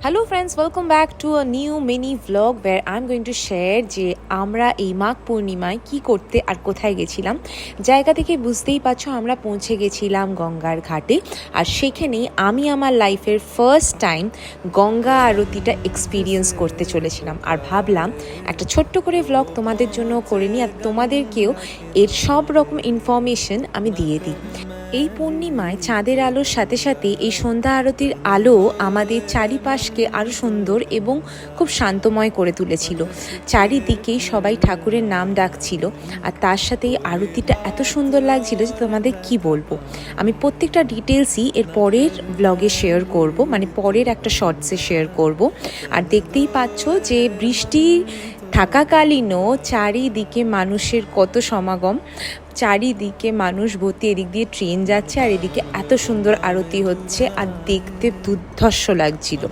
Hello friends, welcome back to a new mini vlog where I'm going to share যে আমরা এই মাঘ পূর্ণিমায় কি করতে আর কোথায় গেছিলাম। জায়গা থেকে বুঝতেই পারছো আমরা পৌঁছে গেছিলাম গঙ্গার ঘাটে, আর সেখানেই আমি আমার লাইফের ফার্স্ট টাইম গঙ্গা আরতিটা এক্সপিরিয়েন্স করতে চলেছিলাম। আর ভাবলাম একটা ছোট্ট করে ভ্লগ তোমাদের জন্য করে নিই, আর তোমাদেরকেও এর সব রকম ইনফরমেশন আমি দিয়ে দিই। এই পূর্ণিমায় চাঁদের আলোর সাথে সাথে এই সন্ধ্যা আরতির আলো আমাদের চারিপাশকে আরও সুন্দর এবং খুব শান্তময় করে তুলেছিল। চারিদিকেই সবাই ঠাকুরের নাম ডাকছিল, আর তার সাথে এই আরতিটা এত সুন্দর লাগছিল যে তোমাদের কি বলবো। আমি প্রত্যেকটা ডিটেলসই এর পরের ব্লগে শেয়ার করব, মানে পরের একটা শর্টসে শেয়ার করব। আর দেখতেই পাচ্ছ যে বৃষ্টি থাকাকালীনও চারিদিকে মানুষের কত সমাগম, চারিদিকে মানুষ ভর্তি, এদিক দিয়ে ট্রেন যাচ্ছে আর এদিকে এত সুন্দর আরতি হচ্ছে, আর দেখতে দুর্ধর্ষ লাগছিল।